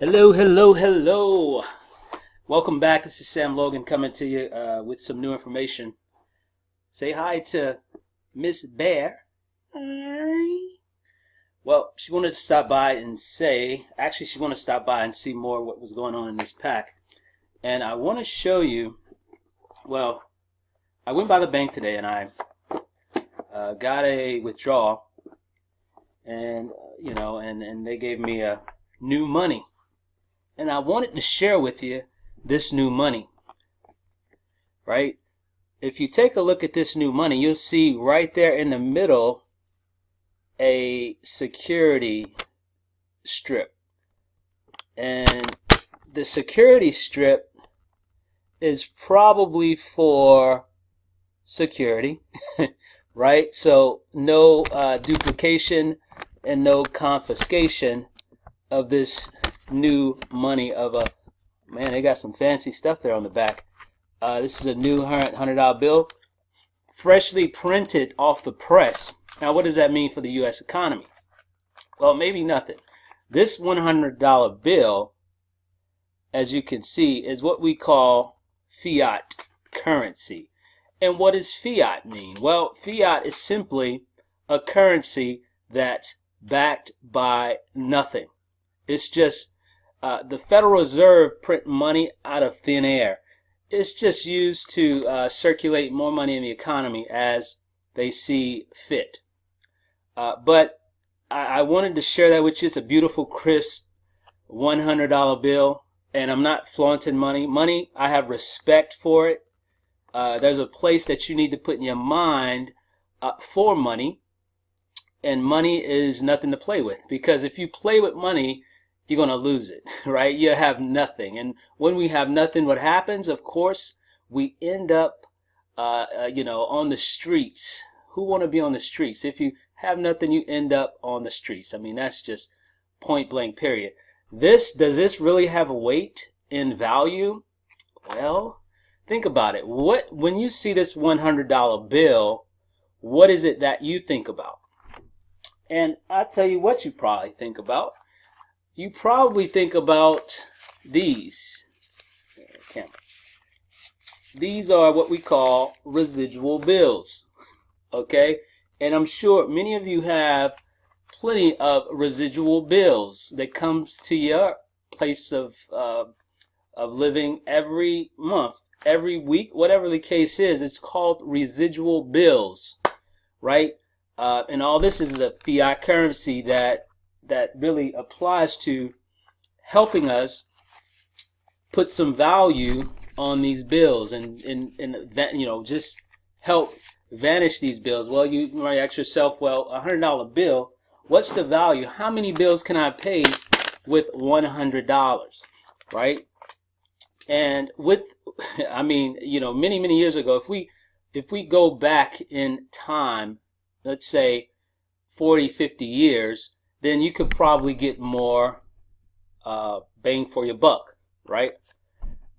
Hello, hello, hello. Welcome back. This is Sam Logan coming to you with some new information. Say hi to Miss Bear. Well, she wanted to stop by and she wanted to stop by and see more what was going on in this pack. And I want to show you, well, I went by the bank today and I got a withdrawal. And, and they gave me a new money. And I wanted to share with you this new money, right? If you take a look at this new money, you'll see right there in the middle a security strip. And the security strip is probably for security, right? So no duplication and no confiscation of this new money of a, man, they got some fancy stuff there on the back. This is a new $100 bill, freshly printed off the press. Now, what does that mean for the U.S. economy? Well, maybe nothing. This $100 bill, as you can see, is what we call fiat currency. And what does fiat mean? Well, fiat is simply a currency that's backed by nothing. It's just the Federal Reserve print money out of thin air. It's just used to circulate more money in the economy as they see fit. But I wanted to share that with you. It's a beautiful, crisp $100 bill. And I'm not flaunting money. Money, I have respect for it. There's a place that you need to put in your mind for money. And money is nothing to play with. Because if you play with money, you're going to lose it, right? You have nothing. And when we have nothing, what happens? Of course, we end up, on the streets. Who want to be on the streets? If you have nothing, you end up on the streets. I mean, that's just point blank, period. Does this really have a weight in value? Well, think about it. When you see this $100 bill, what is it that you think about? And I'll tell you what you probably think about. You probably think about these. These are what we call residual bills. Okay? And I'm sure many of you have plenty of residual bills that comes to your place of living every month, every week, whatever the case is. It's called residual bills, right? And all this is a fiat currency that really applies to helping us put some value on these bills and just help vanish these bills. Well, you might ask yourself, well, a $100 bill, what's the value? How many bills can I pay with $100, right? And many years ago, if we go back in time, let's say 40, 50 years, then you could probably get more bang for your buck, right?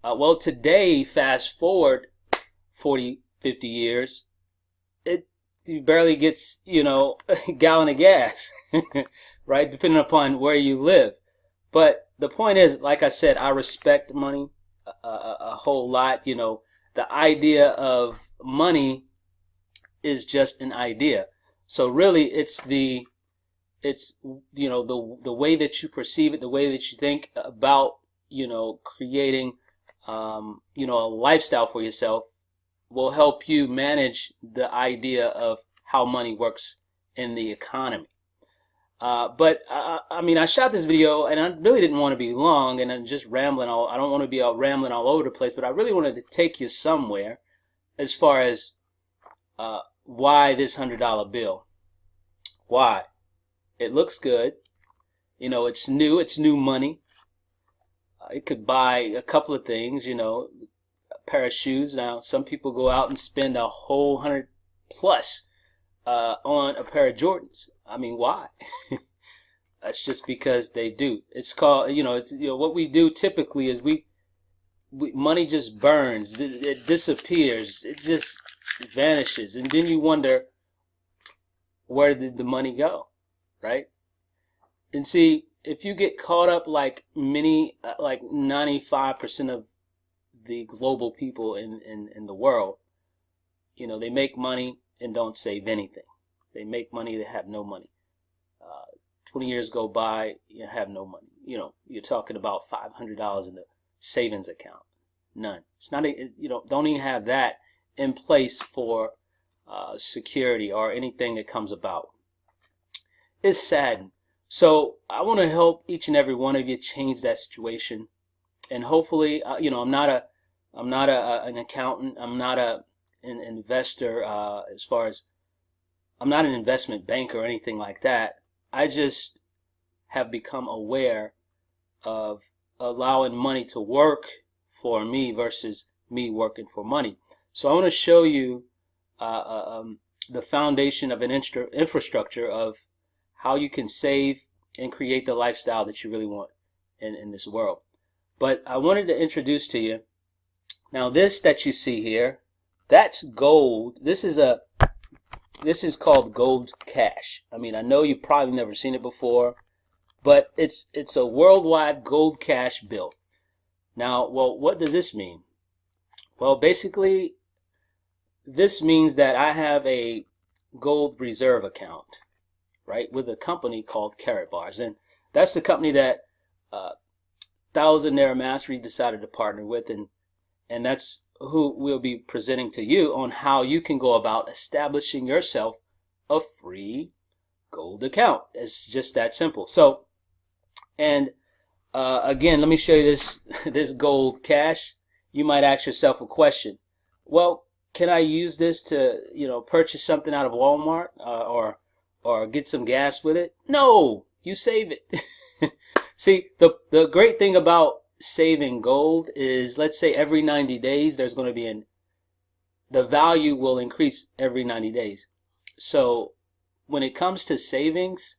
Well, today, fast forward 40, 50 years, it barely gets, a gallon of gas, right? Depending upon where you live. But the point is, like I said, I respect money a whole lot. The idea of money is just an idea. So really, it's the way that you perceive it, the way that you think about, creating, a lifestyle for yourself will help you manage the idea of how money works in the economy. But I shot this video and I really didn't want to be long and I'm just rambling. I don't want to be out rambling all over the place, but I really wanted to take you somewhere as far as why this $100 bill. Why? It looks good. It's new money. It could buy a couple of things, a pair of shoes. Now, some people go out and spend a whole 100 plus on a pair of Jordans. I mean, why? That's just because they do. It's called, what we do typically is money just burns. It disappears. It just vanishes. And then you wonder, where did the money go, right? And see, if you get caught up like like 95% of the global people in the world, you know, they make money and don't save anything. They make money, they have no money. 20 years go by, you have no money. You know, you're talking about $500 in the savings account. None. It's not, you know, don't even have that in place for security or anything that comes about. It's sad. So I want to help each and every one of you change that situation. And hopefully, you know, I'm not an accountant. I'm not an investor as far as I'm not an investment banker or anything like that. I just have become aware of allowing money to work for me versus me working for money. So I want to show you the foundation of an infrastructure of how you can save and create the lifestyle that you really want in this world. But I wanted to introduce to you, now this that you see here, that's gold. This is called Gold Cash. I mean, I know you've probably never seen it before, but it's a worldwide Gold Cash bill. Now, well, what does this mean? Well, basically, this means that I have a gold reserve account, right, with a company called Karatbars, and that's the company that Thousandaire Mastery decided to partner with, and that's who we'll be presenting to you on how you can go about establishing yourself a free gold account. It's just that simple. So, and again, let me show you this Gold Cash. You might ask yourself a question. Well, can I use this to, you know, purchase something out of Walmart or get some gas with it? No, you save it. See, the great thing about saving gold is, let's say every 90 days there's going to be the value will increase every 90 days. So when it comes to savings,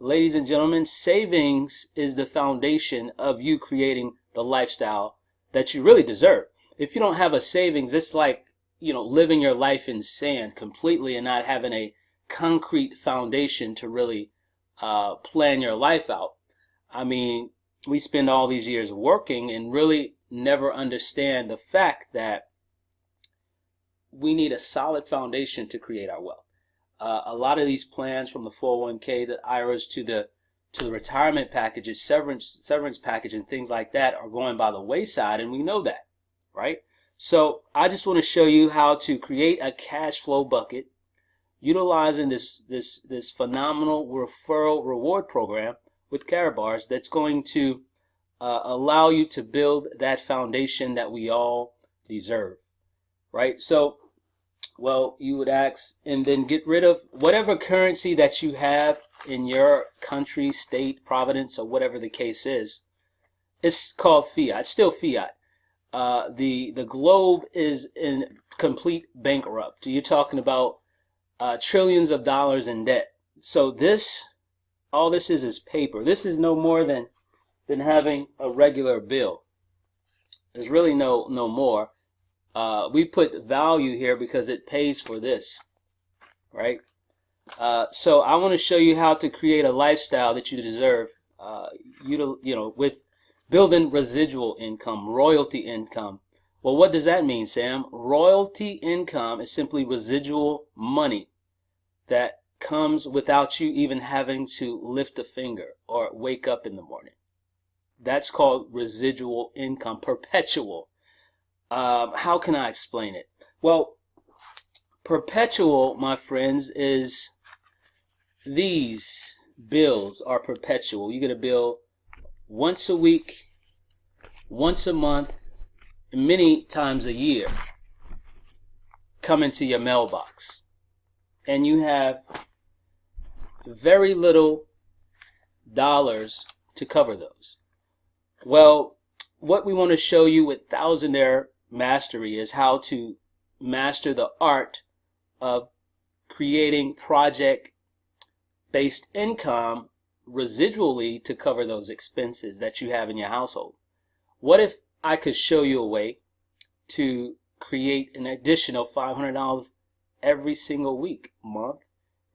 ladies and gentlemen, savings is the foundation of you creating the lifestyle that you really deserve. If you don't have a savings, it's like, you know, living your life in sand completely and not having a concrete foundation to really plan your life out. I mean, we spend all these years working and really never understand the fact that we need a solid foundation to create our wealth. A lot of these plans, from the 401k, the IRAs, to the retirement packages, severance package, and things like that, are going by the wayside, and we know that, right? So I just want to show you how to create a cash flow bucket utilizing this phenomenal referral reward program with Karatbars that's going to allow you to build that foundation that we all deserve, right? So, well, you would ask, and then get rid of whatever currency that you have in your country, state, province, or whatever the case is. It's called fiat. It's still fiat. The globe is in complete bankrupt. You're talking about trillions of dollars in debt. So all this is paper. This is no more than having a regular bill. There's really no more. We put value here because it pays for this, right? So I want to show you how to create a lifestyle that you deserve. You know, with building residual income, royalty income. Well, what does that mean, Sam? Royalty income is simply residual money that comes without you even having to lift a finger or wake up in the morning. That's called residual income, perpetual. How can I explain it? Well, perpetual, my friends, is these bills are perpetual. You get a bill once a week, once a month, many times a year come into your mailbox. And you have very little dollars to cover those. Well, what we want to show you with Thousandaire Mastery is how to master the art of creating project-based income residually to cover those expenses that you have in your household. What if I could show you a way to create an additional $500 every single week, month?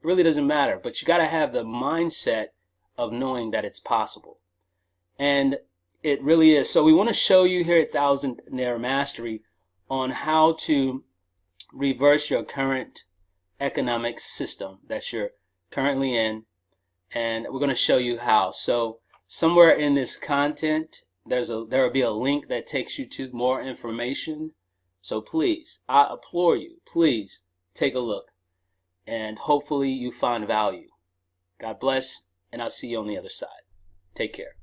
It really doesn't matter, but you got to have the mindset of knowing that it's possible. And it really is. So we want to show you here at Thousandaire Mastery on how to reverse your current economic system that you're currently in, and we're going to show you how. So somewhere in this content there will be a link that takes you to more information. So please, I implore you, please take a look, and hopefully you find value. God bless, and I'll see you on the other side. Take care.